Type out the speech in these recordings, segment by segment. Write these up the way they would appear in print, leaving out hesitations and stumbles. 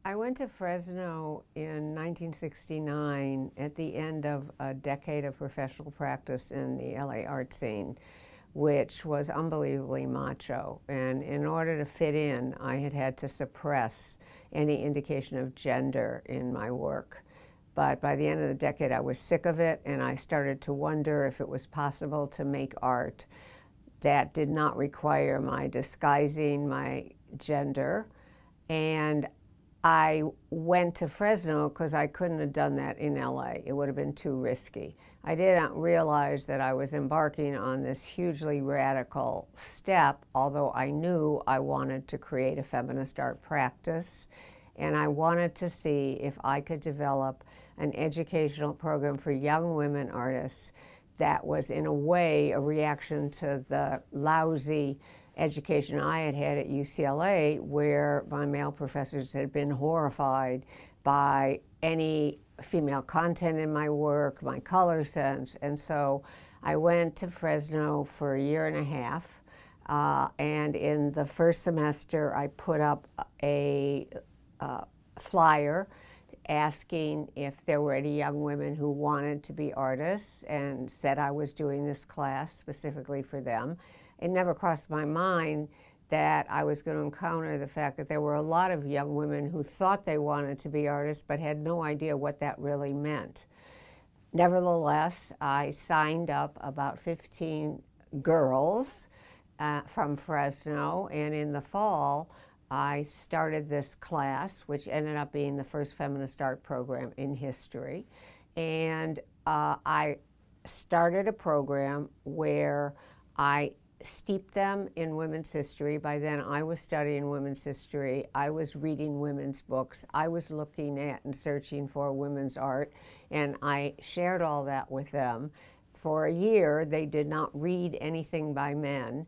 I went to Fresno in 1969 at the end of a decade of professional practice in the LA art scene, which was unbelievably macho. And in order to fit in, I had had to suppress any indication of gender in my work. But by the end of the decade, I was sick of it, and I started to wonder if it was possible to make art that did not require my disguising my gender. And I went to Fresno because I couldn't have done that in LA. It would have been too risky. I didn't realize that I was embarking on this hugely radical step, although I knew I wanted to create a feminist art practice, and I wanted to see if I could develop an educational program for young women artists that was in a way a reaction to the lousy education I had had at UCLA, where my male professors had been horrified by any female content in my work, my color sense. And so I went to Fresno for a year and a half. And in the first semester, I put up a flyer asking if there were any young women who wanted to be artists, and said I was doing this class specifically for them. It never crossed my mind that I was going to encounter the fact that there were a lot of young women who thought they wanted to be artists but had no idea what that really meant. Nevertheless, I signed up about 15 girls from Fresno, and in the fall, I started this class, which ended up being the first feminist art program in history. And I started a program where I steeped them in women's history. By then, I was studying women's history. I was reading women's books. I was looking at and searching for women's art, and I shared all that with them. For a year, they did not read anything by men,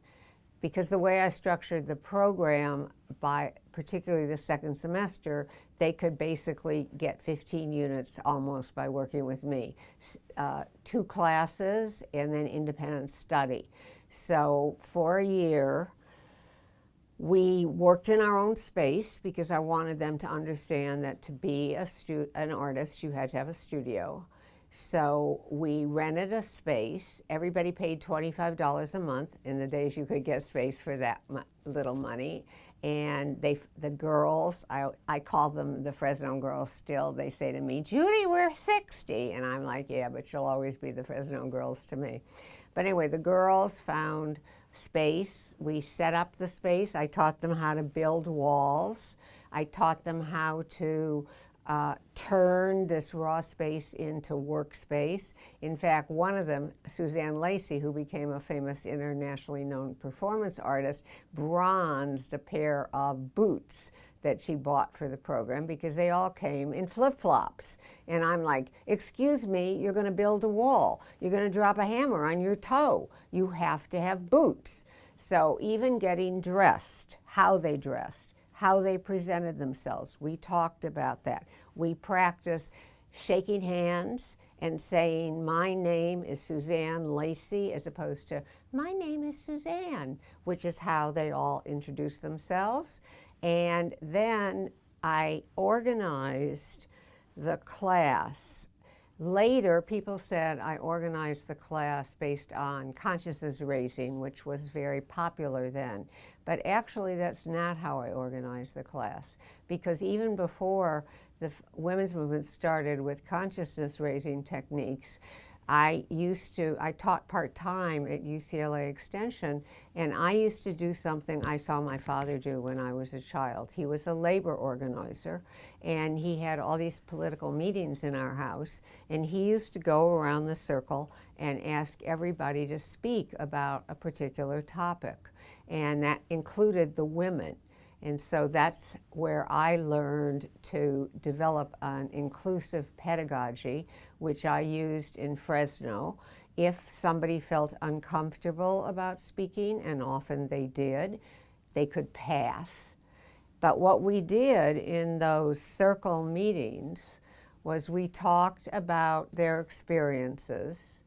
because the way I structured the program, by particularly the second semester, they could basically get 15 units almost by working with me. 2 classes and then independent study. So for a year, we worked in our own space because I wanted them to understand that to be an artist, you had to have a studio. So we rented a space. Everybody paid $25 a month in the days you could get space for that little money. And the girls, I call them the Fresno girls still, they say to me, "Judy, we're 60. And I'm like, yeah, but you'll always be the Fresno girls to me. But anyway, the girls found space. We set up the space. I taught them how to build walls. I taught them how to turn this raw space into workspace. In fact, one of them, Suzanne Lacey, who became a famous internationally known performance artist, bronzed a pair of boots that she bought for the program because they all came in flip-flops. And I'm like, excuse me, you're going to build a wall. You're going to drop a hammer on your toe. You have to have boots. So even getting dressed, how they dressed, how they presented themselves, we talked about that. We practiced shaking hands and saying, my name is Suzanne Lacey, as opposed to, my name is Suzanne, which is how they all introduced themselves. And then I organized the class. Later, people said I organized the class based on consciousness raising, which was very popular then. But actually, that's not how I organized the class, because even before the women's movement started with consciousness raising techniques, I taught part-time at UCLA Extension, and I used to do something I saw my father do when I was a child. He was a labor organizer, and he had all these political meetings in our house, and he used to go around the circle and ask everybody to speak about a particular topic, and that included the women. And so that's where I learned to develop an inclusive pedagogy, which I used in Fresno. If somebody felt uncomfortable about speaking, and often they did, they could pass. But what we did in those circle meetings was we talked about their experiences,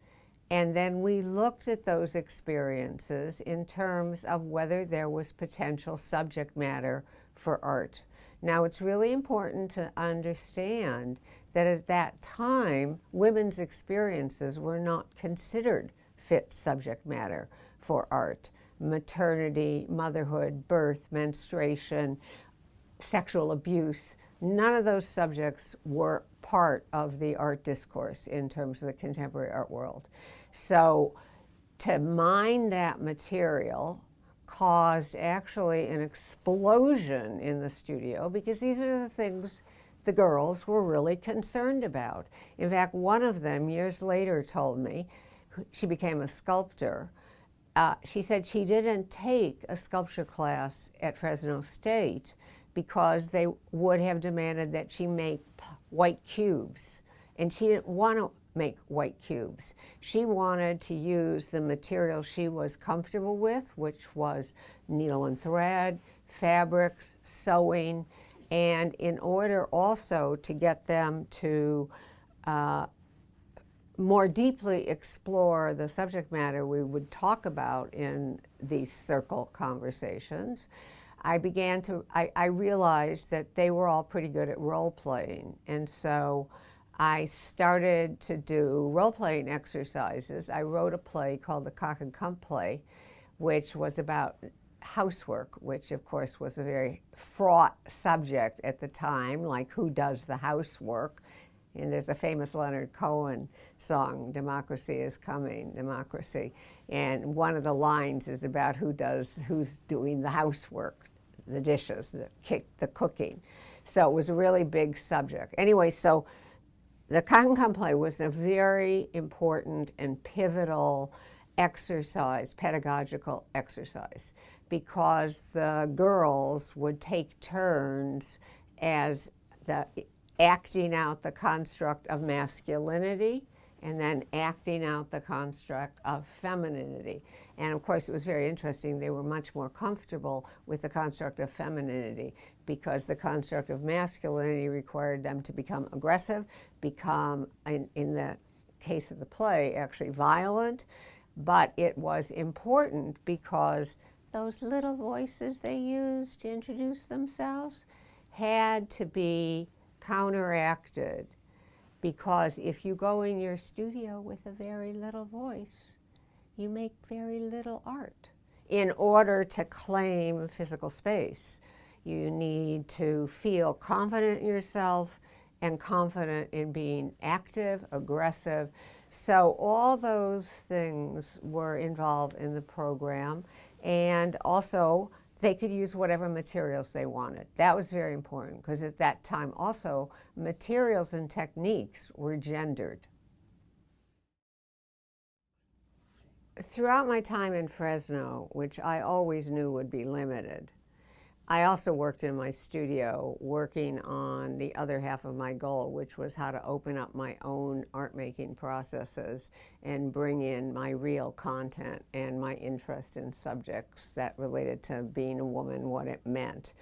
and then we looked at those experiences in terms of whether there was potential subject matter for art. Now, it's really important to understand that at that time, women's experiences were not considered fit subject matter for art. Maternity, motherhood, birth, menstruation, sexual abuse, none of those subjects were part of the art discourse in terms of the contemporary art world. So to mine that material caused actually an explosion in the studio, because these are the things the girls were really concerned about. In fact, one of them years later told me, she became a sculptor, she said she didn't take a sculpture class at Fresno State because they would have demanded that she make white cubes, and she didn't want to make white cubes. She wanted to use the material she was comfortable with, which was needle and thread, fabrics, sewing, and in order also to get them to more deeply explore the subject matter we would talk about in these circle conversations, I realized that they were all pretty good at role playing, and so I started to do role-playing exercises. I wrote a play called The Cock and Kump Play, which was about housework, which of course was a very fraught subject at the time, like who does the housework. And there's a famous Leonard Cohen song, "Democracy is Coming, Democracy." And one of the lines is about who's doing the housework, the dishes, the cooking. So it was a really big subject. Anyway, so the Cock and Kump Play was a very important and pivotal exercise, pedagogical exercise, because the girls would take turns as acting out the construct of masculinity and then acting out the construct of femininity. And of course, it was very interesting. They were much more comfortable with the construct of femininity because the construct of masculinity required them to become aggressive, become, in the case of the play, actually violent. But it was important because those little voices they used to introduce themselves had to be counteracted, because if you go in your studio with a very little voice, you make very little art. In order to claim physical space, you need to feel confident in yourself and confident in being active, aggressive. So all those things were involved in the program, and also they could use whatever materials they wanted. That was very important, because at that time also materials and techniques were gendered. Throughout my time in Fresno, which I always knew would be limited, I also worked in my studio working on the other half of my goal, which was how to open up my own art-making processes and bring in my real content and my interest in subjects that related to being a woman, what it meant.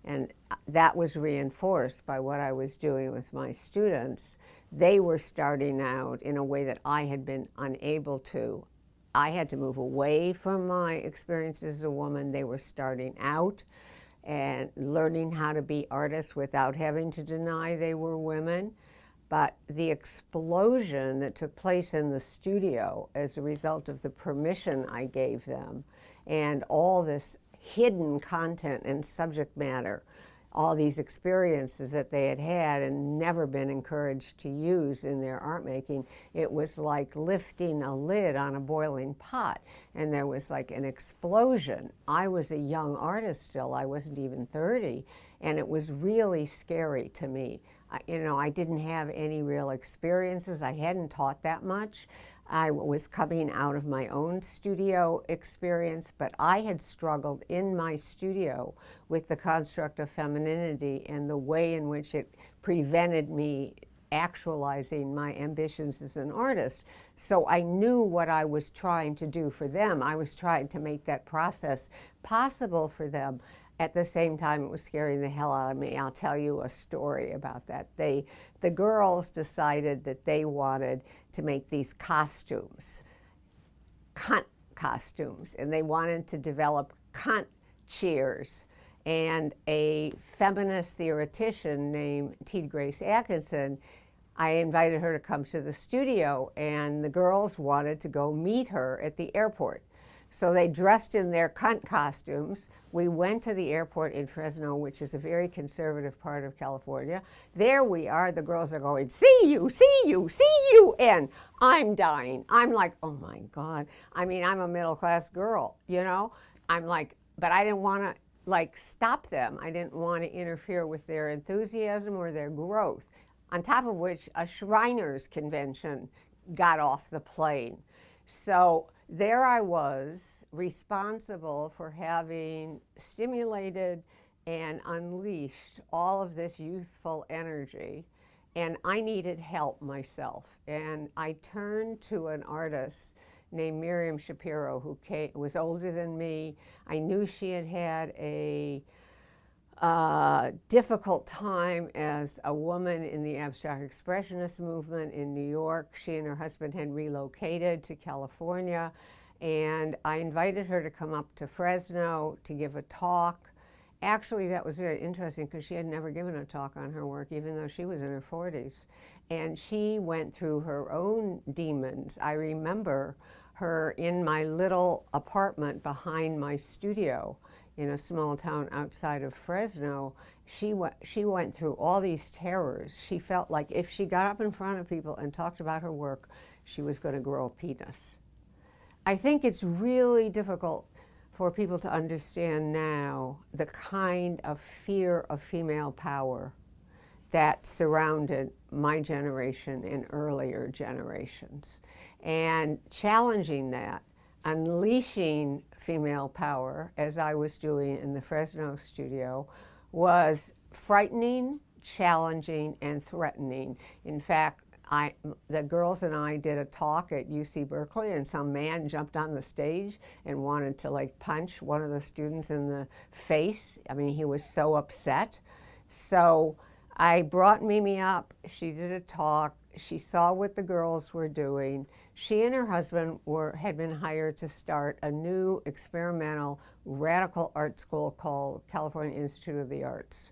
And that was reinforced by what I was doing with my students. They were starting out in a way that I had been unable to. I had to move away from my experience as a woman. They were starting out and learning how to be artists without having to deny they were women. But the explosion that took place in the studio as a result of the permission I gave them and all this hidden content and subject matter, all these experiences that they had had and never been encouraged to use in their art making, it was like lifting a lid on a boiling pot, and there was like an explosion. I was a young artist still, I wasn't even 30, and it was really scary to me. I didn't have any real experiences. I hadn't taught that much. I was coming out of my own studio experience, but I had struggled in my studio with the construct of femininity and the way in which it prevented me actualizing my ambitions as an artist. So I knew what I was trying to do for them. I was trying to make that process possible for them. At the same time, it was scaring the hell out of me. I'll tell you a story about that. The girls decided that they wanted to make these costumes, cunt costumes, and they wanted to develop cunt cheers and a feminist theoretician named T. Grace Atkinson. I invited her to come to the studio, and the girls wanted to go meet her at the airport. So they dressed in their cunt costumes. We went to the airport in Fresno, which is a very conservative part of California. There we are. The girls are going, see you, see you, see you. And I'm dying. I'm like, oh my God. I mean, I'm a middle-class girl, you know? I'm like, but I didn't want to like stop them. I didn't want to interfere with their enthusiasm or their growth. On top of which, a Shriners convention got off the plane. So there I was, responsible for having stimulated and unleashed all of this youthful energy, and I needed help myself. And I turned to an artist named Miriam Shapiro, who was older than me. I knew she had had a difficult time as a woman in the abstract expressionist movement in New York. She and her husband had relocated to California, and I invited her to come up to Fresno to give a talk. Actually, that was very interesting because she had never given a talk on her work, even though she was in her 40s. And she went through her own demons. I remember her in my little apartment behind my studio in a small town outside of Fresno. She went through all these terrors. She felt like if she got up in front of people and talked about her work, she was going to grow a penis. I think it's really difficult for people to understand now the kind of fear of female power that surrounded my generation and earlier generations. And challenging that, unleashing female power, as I was doing in the Fresno studio, was frightening, challenging, and threatening. In fact, the girls and I did a talk at UC Berkeley, and some man jumped on the stage and wanted to like punch one of the students in the face. I mean, he was so upset. So I brought Mimi up. She did a talk. She saw what the girls were doing. She and her husband had been hired to start a new experimental radical art school called California Institute of the Arts.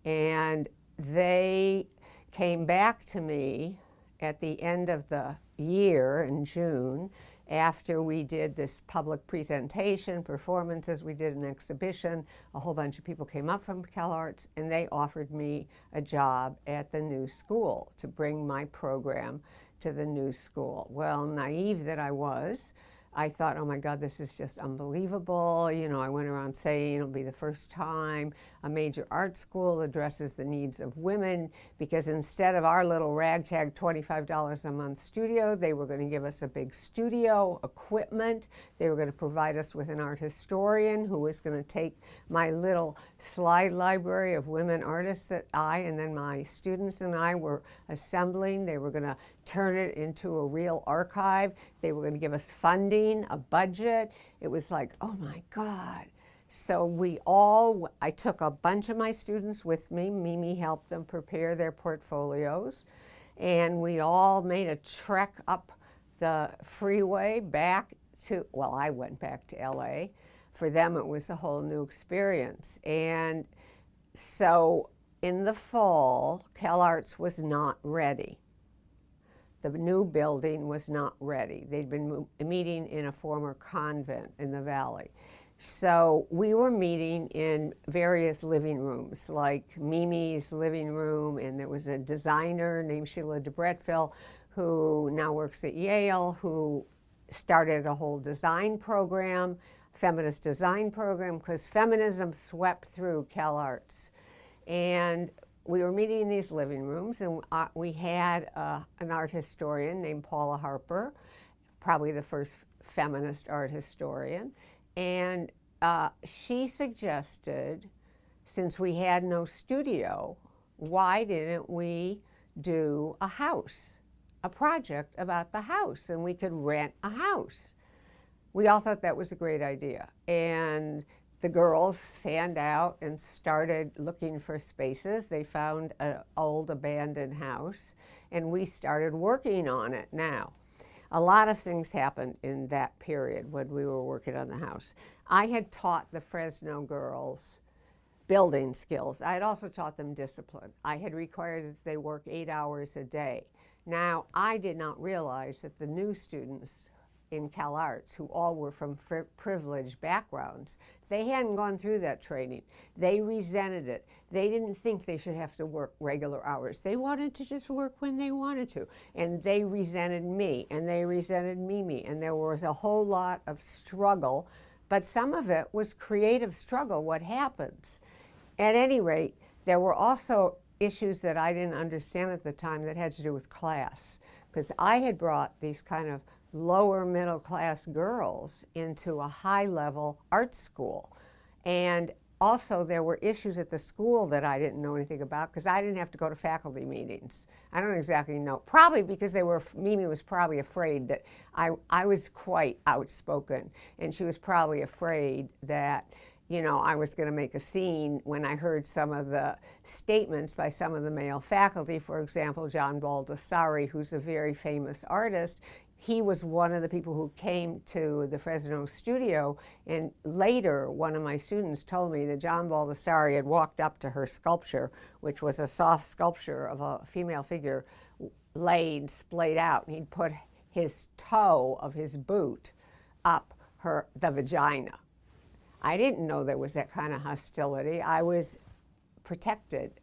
And they came back to me at the end of the year in June, after we did this public presentation, performances, we did an exhibition, a whole bunch of people came up from CalArts, and they offered me a job at the new school to bring my program to the new school. Well, naive that I was, I thought, oh my God, this is just unbelievable. You know, I went around saying it'll be the first time a major art school addresses the needs of women, because instead of our little ragtag $25 a month studio, they were going to give us a big studio, equipment. They were going to provide us with an art historian who was going to take my little slide library of women artists that I and then my students and I were assembling. They were going to turn it into a real archive. They were going to give us funding, a budget. It was like, oh my God. So I took a bunch of my students with me. Mimi helped them prepare their portfolios. And we all made a trek up the freeway back to, well, I went back to LA. For them, it was a whole new experience. And so in the fall, CalArts was not ready. The new building was not ready. They'd been meeting in a former convent in the valley. So we were meeting in various living rooms, like Mimi's living room, and there was a designer named Sheila DeBretteville who now works at Yale, who started a whole design program, feminist design program, because feminism swept through CalArts. And we were meeting in these living rooms, and we had an art historian named Paula Harper, probably the first feminist art historian. And she suggested, since we had no studio, why didn't we do a house, a project about the house, and we could rent a house. We all thought that was a great idea. And the girls fanned out and started looking for spaces. They found an old abandoned house, and we started working on it now. A lot of things happened in that period when we were working on the house. I had taught the Fresno girls building skills. I had also taught them discipline. I had required that they work 8 hours a day. Now, I did not realize that the new students in Cal Arts, who all were from privileged backgrounds, they hadn't gone through that training. They resented it. They didn't think they should have to work regular hours. They wanted to just work when they wanted to. And they resented me, and they resented Mimi, and there was a whole lot of struggle, but some of it was creative struggle, what happens. At any rate, there were also issues that I didn't understand at the time that had to do with class, because I had brought these kind of lower middle class girls into a high level art school. And also there were issues at the school that I didn't know anything about, because I didn't have to go to faculty meetings. I don't exactly know, probably because Mimi was probably afraid that I was quite outspoken, and she was probably afraid that, you know, I was going to make a scene when I heard some of the statements by some of the male faculty. For example, John Baldessari, who's a very famous artist. He was one of the people who came to the Fresno studio, and later one of my students told me that John Baldessari had walked up to her sculpture, which was a soft sculpture of a female figure laid, splayed out, and he'd put his toe of his boot up the vagina. I didn't know there was that kind of hostility. I was protected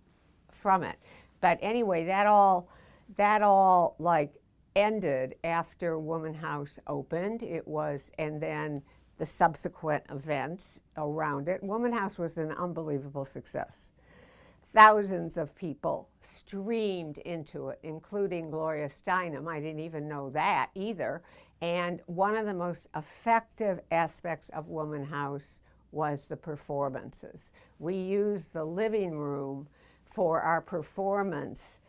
from it. But anyway, that all like ended after Womanhouse opened. And then the subsequent events around it. Womanhouse was an unbelievable success. Thousands of people streamed into it, including Gloria Steinem. I didn't even know that either. And one of the most effective aspects of Womanhouse was the performances. We used the living room for our performance,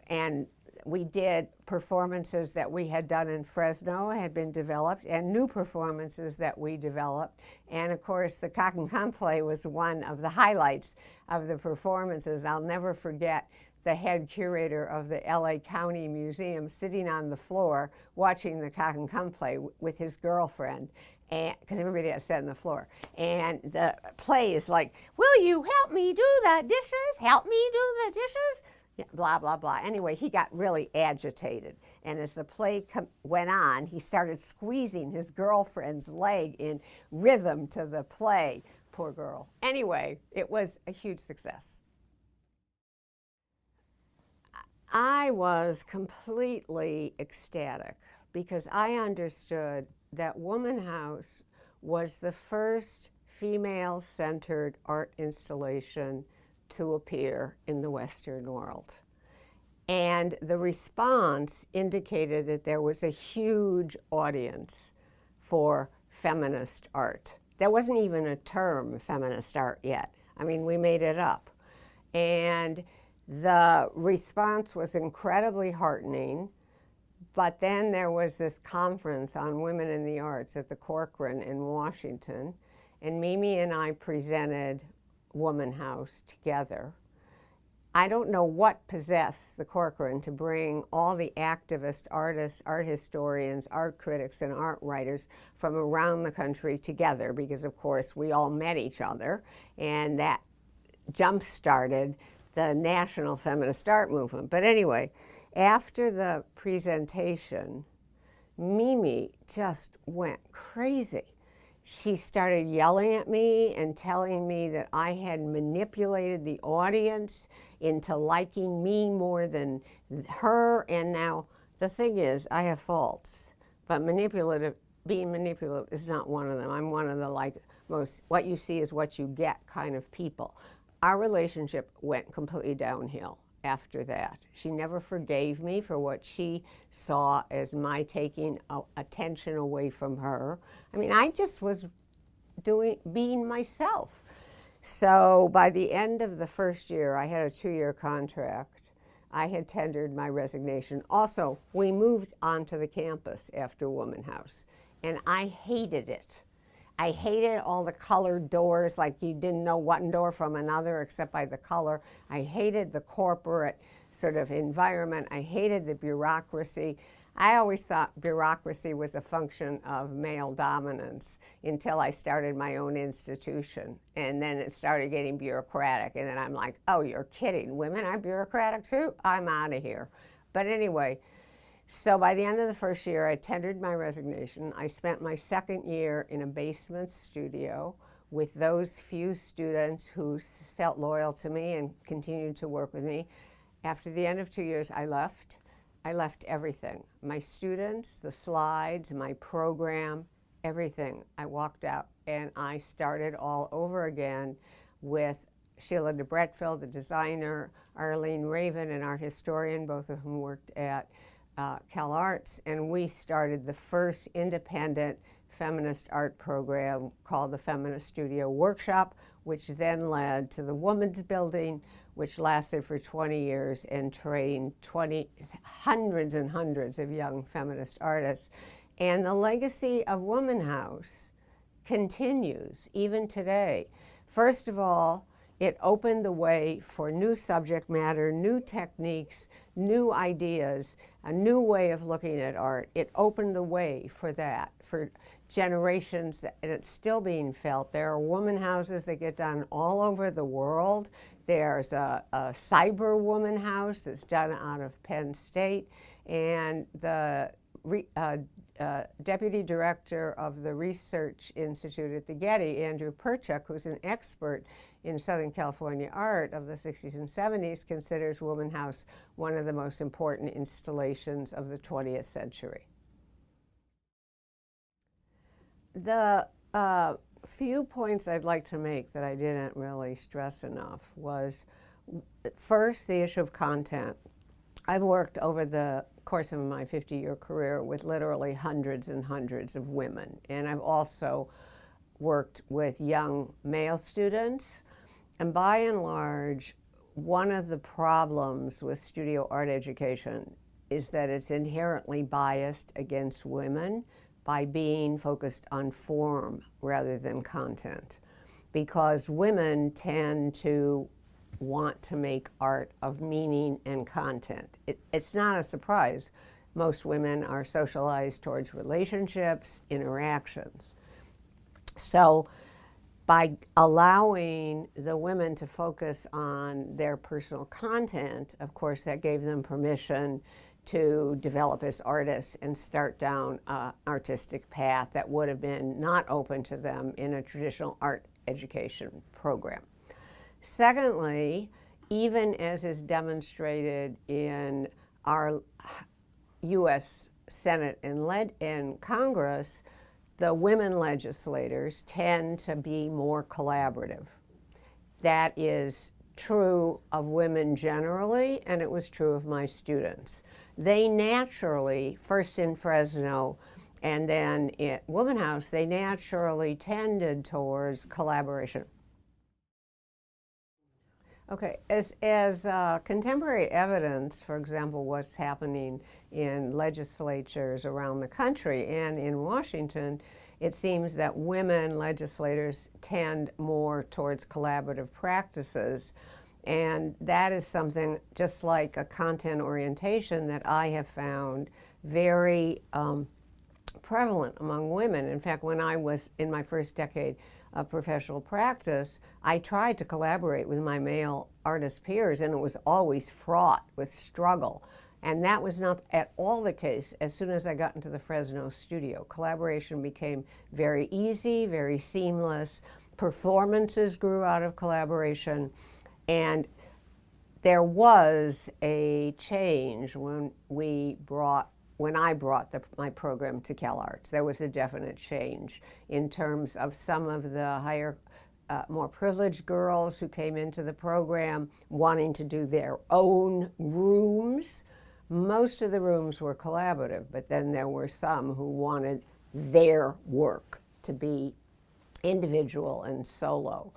and we did performances that we had done in Fresno, had been developed, and new performances that we developed. And of course, the Kakankan play was one of the highlights of the performances. I'll never forget the head curator of the LA County Museum sitting on the floor watching the Kakankan play with his girlfriend, because everybody had sat on the floor. And the play is like, will you help me do the dishes? Help me do the dishes? Yeah, blah, blah, blah. Anyway, he got really agitated. And as the play went on, he started squeezing his girlfriend's leg in rhythm to the play. Poor girl. Anyway, it was a huge success. I was completely ecstatic because I understood that Womanhouse was the first female-centered art installation to appear in the Western world. And the response indicated that there was a huge audience for feminist art. There wasn't even a term, feminist art, yet. I mean, we made it up. And the response was incredibly heartening. But then there was this conference on women in the arts at the Corcoran in Washington, and Mimi and I presented Womanhouse together. I don't know what possessed the Corcoran to bring all the activist artists, art historians, art critics, and art writers from around the country together, because of course we all met each other, and that jump-started the national feminist art movement. But anyway, after the presentation, Mimi just went crazy. She started yelling at me and telling me that I had manipulated the audience into liking me more than her. And now the thing is, I have faults, but being manipulative is not one of them. I'm one of the most what you see is what you get kind of people. Our relationship went completely downhill after that. She never forgave me for what she saw as my taking attention away from her. I mean, I just was being myself. So by the end of the first year, I had a 2-year contract. I had tendered my resignation. Also, we moved onto the campus after Womanhouse, and I hated it. I hated all the colored doors, like you didn't know one door from another except by the color. I hated the corporate sort of environment. I hated the bureaucracy. I always thought bureaucracy was a function of male dominance until I started my own institution. And then it started getting bureaucratic. And then I'm like, oh, you're kidding. Women are bureaucratic too? I'm out of here. But anyway, so by the end of the first year, I tendered my resignation. I spent my second year in a basement studio with those few students who felt loyal to me and continued to work with me. After the end of 2 years, I left. I left everything. My students, the slides, my program, everything. I walked out and I started all over again with Sheila DeBrettville, the designer, Arlene Raven, an art historian, both of whom worked at CalArts, and we started the first independent feminist art program called the Feminist Studio Workshop, which then led to the Woman's Building, which lasted for 20 years and trained hundreds and hundreds of young feminist artists. And the legacy of Womanhouse continues even today. First of all, it opened the way for new subject matter, new techniques, new ideas, a new way of looking at art. It opened the way for that, for generations, and it's still being felt. There are woman houses that get done all over the world. There's a cyber woman house that's done out of Penn State, and the deputy director of the Research Institute at the Getty, Andrew Perchuk, who's an expert in Southern California art of the 60s and 70s, considers Womanhouse one of the most important installations of the 20th century. The few points I'd like to make that I didn't really stress enough was, first, the issue of content. I've worked over the course of my 50-year career with literally hundreds and hundreds of women, and I've also worked with young male students. And by and large, one of the problems with studio art education is that it's inherently biased against women by being focused on form rather than content, because women tend to want to make art of meaning and content. It's not a surprise. Most women are socialized towards relationships, interactions. So by allowing the women to focus on their personal content, of course, that gave them permission to develop as artists and start down an artistic path that would have been not open to them in a traditional art education program. Secondly, even as is demonstrated in our U.S. Senate and Congress, the women legislators tend to be more collaborative. That is true of women generally, and it was true of my students. They naturally, first in Fresno and then at Womanhouse, they naturally tended towards collaboration. Okay, as contemporary evidence, for example, what's happening in legislatures around the country and in Washington, it seems that women legislators tend more towards collaborative practices. And that is something, just like a content orientation, that I have found very prevalent among women. In fact, when I was in my first decade of professional practice, I tried to collaborate with my male artist peers, and it was always fraught with struggle. And that was not at all the case as soon as I got into the Fresno studio. Collaboration became very easy, very seamless. Performances grew out of collaboration. And there was a change when I brought my program to CalArts. There was a definite change in terms of some of the higher, more privileged girls who came into the program wanting to do their own rooms. Most of the rooms were collaborative, but then there were some who wanted their work to be individual and solo.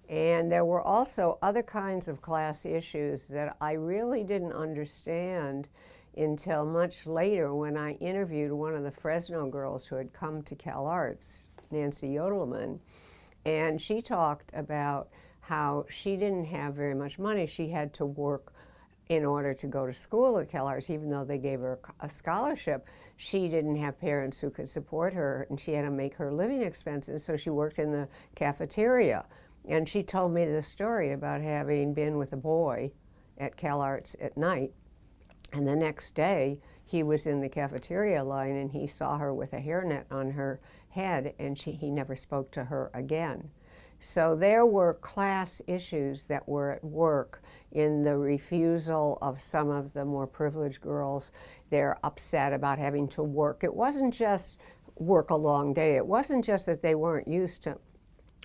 And there were also other kinds of class issues that I really didn't understand until much later when I interviewed one of the Fresno girls who had come to CalArts, Nancy Yodelman, and she talked about how she didn't have very much money. She had to work in order to go to school at CalArts, even though they gave her a scholarship. She didn't have parents who could support her, and she had to make her living expenses, so she worked in the cafeteria. And she told me the story about having been with a boy at CalArts at night, and the next day he was in the cafeteria line and he saw her with a hairnet on her head, and he never spoke to her again. So there were class issues that were at work in the refusal of some of the more privileged girls. They're upset about having to work. It wasn't just work a long day. It wasn't just that they weren't used to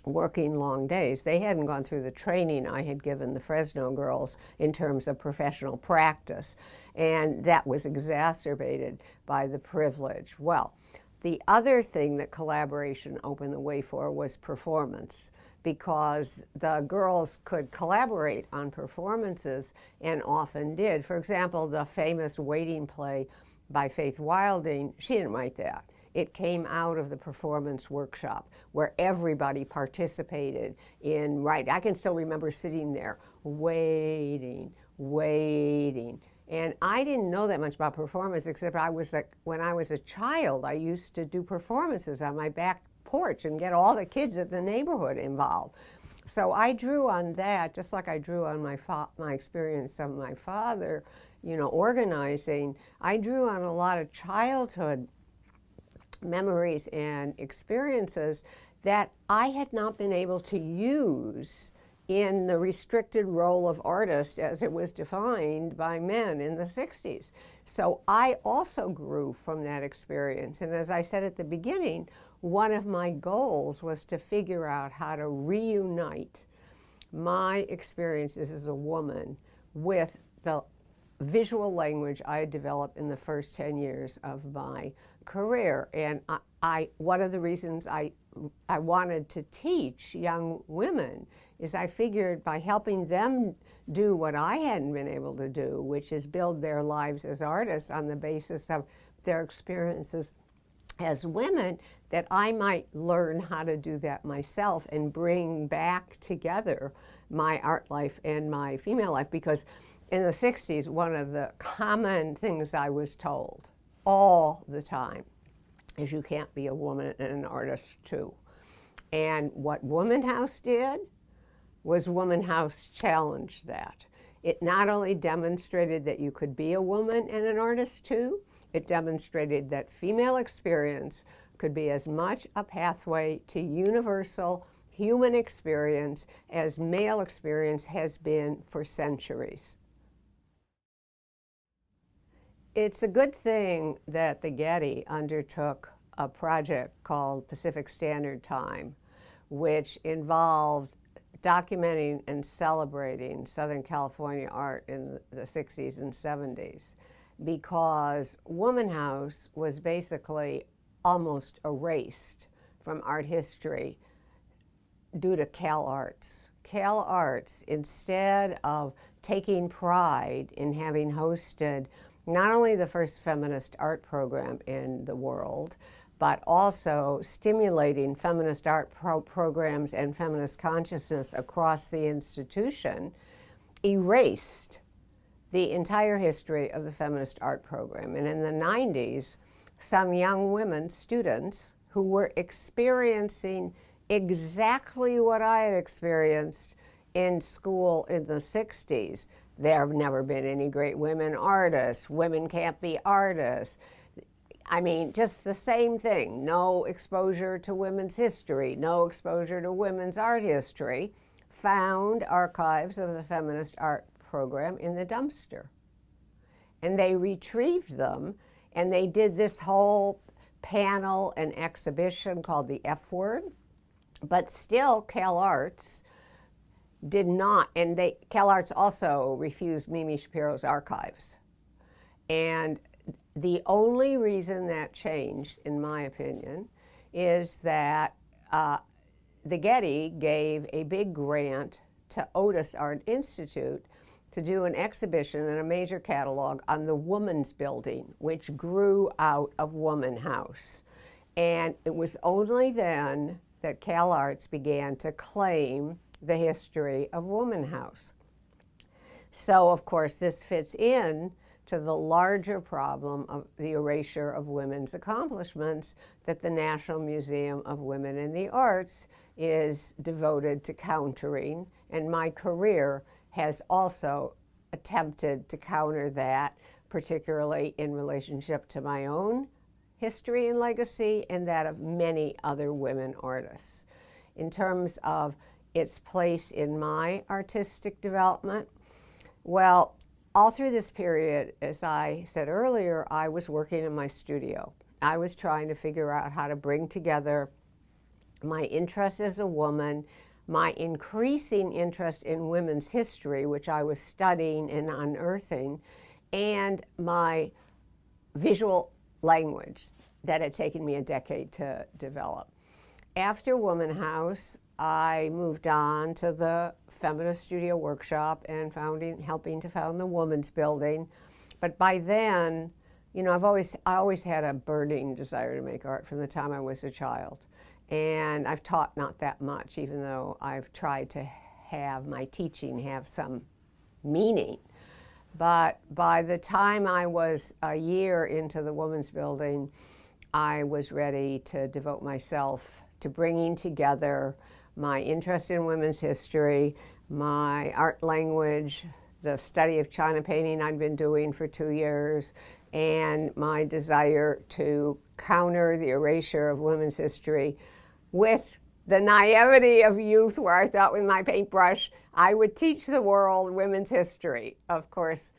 working long days. They hadn't gone through the training I had given the Fresno girls in terms of professional practice, and that was exacerbated by the privilege. Well, the other thing that collaboration opened the way for was performance, because the girls could collaborate on performances and often did. For example, the famous Waiting play by Faith Wilding, she didn't write that. It came out of the performance workshop where everybody participated in writing. I can still remember sitting there waiting. And I didn't know that much about performance, except when I was a child, I used to do performances on my back porch and get all the kids of the neighborhood involved. So I drew on that, just like I drew on my experience of my father, organizing. I drew on a lot of childhood memories and experiences that I had not been able to use in the restricted role of artist as it was defined by men in the 60s. So I also grew from that experience. And as I said at the beginning, one of my goals was to figure out how to reunite my experiences as a woman with the visual language I had developed in the first 10 years of my career. And one of the reasons I wanted to teach young women is I figured by helping them do what I hadn't been able to do, which is build their lives as artists on the basis of their experiences as women, that I might learn how to do that myself and bring back together my art life and my female life. Because in the 60s, one of the common things I was told all the time is you can't be a woman and an artist too. And what Womanhouse did was Womanhouse challenged that. It not only demonstrated that you could be a woman and an artist too, it demonstrated that female experience could be as much a pathway to universal human experience as male experience has been for centuries. It's a good thing that the Getty undertook a project called Pacific Standard Time, which involved documenting and celebrating Southern California art in the 60s and 70s, because Womanhouse was basically almost erased from art history due to CalArts. CalArts, instead of taking pride in having hosted not only the first feminist art program in the world, but also stimulating feminist art programs and feminist consciousness across the institution, erased the entire history of the feminist art program. And in the 90s, some young women, students, who were experiencing exactly what I had experienced in school in the 60s. There have never been any great women artists. Women can't be artists. I mean, just the same thing. No exposure to women's history, no exposure to women's art history. Found archives of the feminist art program in the dumpster. And they retrieved them, and they did this whole panel and exhibition called the F Word. But still, CalArts did not, and CalArts also refused Mimi Shapiro's archives. And the only reason that changed, in my opinion, is that the Getty gave a big grant to Otis Art Institute to do an exhibition and a major catalog on the Woman's Building, which grew out of Womanhouse. And it was only then that CalArts began to claim the history of Womanhouse. So, of course, this fits in to the larger problem of the erasure of women's accomplishments that the National Museum of Women in the Arts is devoted to countering. And my career has also attempted to counter that, particularly in relationship to my own history and legacy and that of many other women artists. In terms of its place in my artistic development, well, all through this period, as I said earlier, I was working in my studio. I was trying to figure out how to bring together my interest as a woman, my increasing interest in women's history, which I was studying and unearthing, and my visual language that had taken me a decade to develop. After Womanhouse, I moved on to the Feminist Studio Workshop and helping to found the Woman's Building. But by then, you know, I always had a burning desire to make art from the time I was a child. And I've taught not that much, even though I've tried to have my teaching have some meaning. But by the time I was a year into the Woman's Building, I was ready to devote myself to bringing together my interest in women's history, my art language, the study of China painting I'd been doing for 2 years, and my desire to counter the erasure of women's history with the naivety of youth, where I thought with my paintbrush I would teach the world women's history. Of course,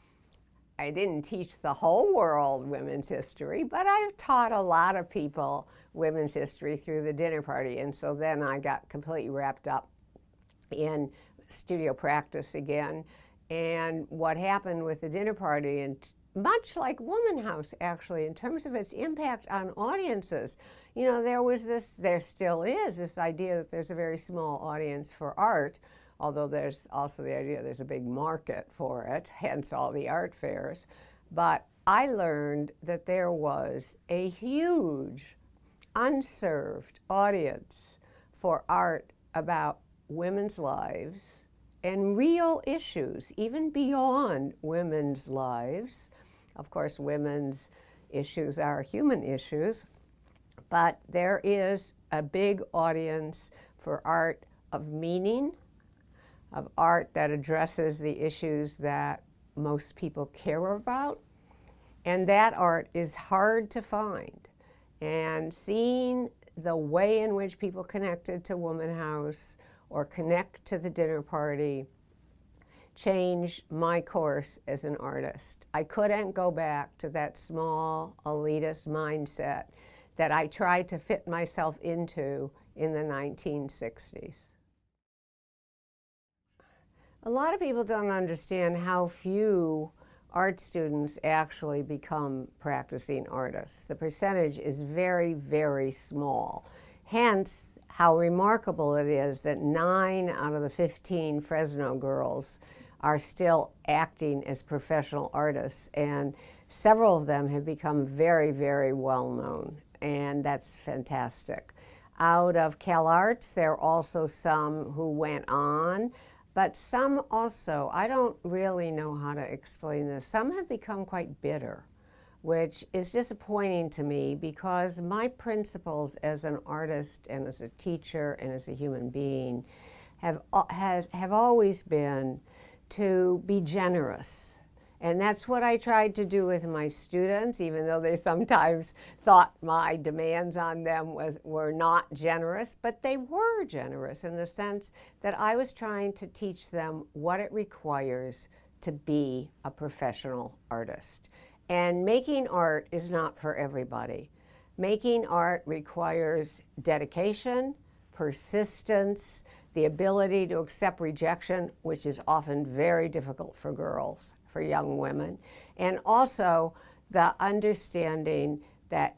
I didn't teach the whole world women's history, but I've taught a lot of people women's history through the dinner party. And so then I got completely wrapped up in studio practice again. And what happened with the dinner party, and much like Womanhouse actually, in terms of its impact on audiences, you know, there still is this idea that there's a very small audience for art, although there's also the idea there's a big market for it, hence all the art fairs. But I learned that there was a huge unserved audience for art about women's lives and real issues, even beyond women's lives. Of course, women's issues are human issues, but there is a big audience for art of meaning, of art that addresses the issues that most people care about, and that art is hard to find. And seeing the way in which people connected to Womanhouse or connect to the dinner party changed my course as an artist. I couldn't go back to that small elitist mindset that I tried to fit myself into in the 1960s. A lot of people don't understand how few art students actually become practicing artists. The percentage is very, very small. Hence, how remarkable it is that 9 out of the 15 Fresno girls are still acting as professional artists, and several of them have become very, very well known, and that's fantastic. Out of Cal Arts, there are also some who went on, but some also, I don't really know how to explain this, some have become quite bitter, which is disappointing to me because my principles as an artist and as a teacher and as a human being have always been to be generous. And that's what I tried to do with my students, even though they sometimes thought my demands on them were not generous, but they were generous in the sense that I was trying to teach them what it requires to be a professional artist. And making art is not for everybody. Making art requires dedication, persistence, the ability to accept rejection, which is often very difficult for girls, for young women, and also the understanding that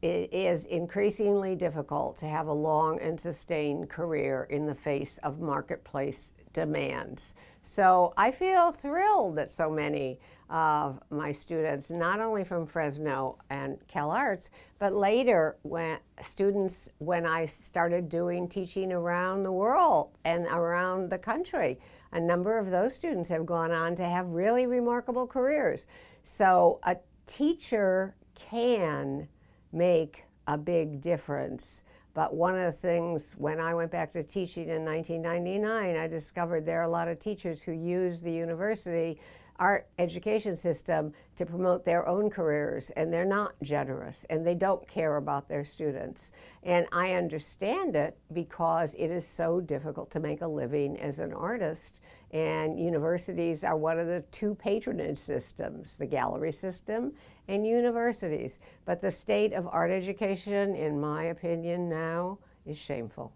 it is increasingly difficult to have a long and sustained career in the face of marketplace demands. So I feel thrilled that so many of my students, not only from Fresno and CalArts, but later when I started doing teaching around the world and around the country, a number of those students have gone on to have really remarkable careers. So a teacher can make a big difference. But one of the things, when I went back to teaching in 1999, I discovered there are a lot of teachers who use the university art education system to promote their own careers, and they're not generous, and they don't care about their students. And I understand it because it is so difficult to make a living as an artist, and universities are one of the two patronage systems, the gallery system and universities. But the state of art education, in my opinion now, is shameful.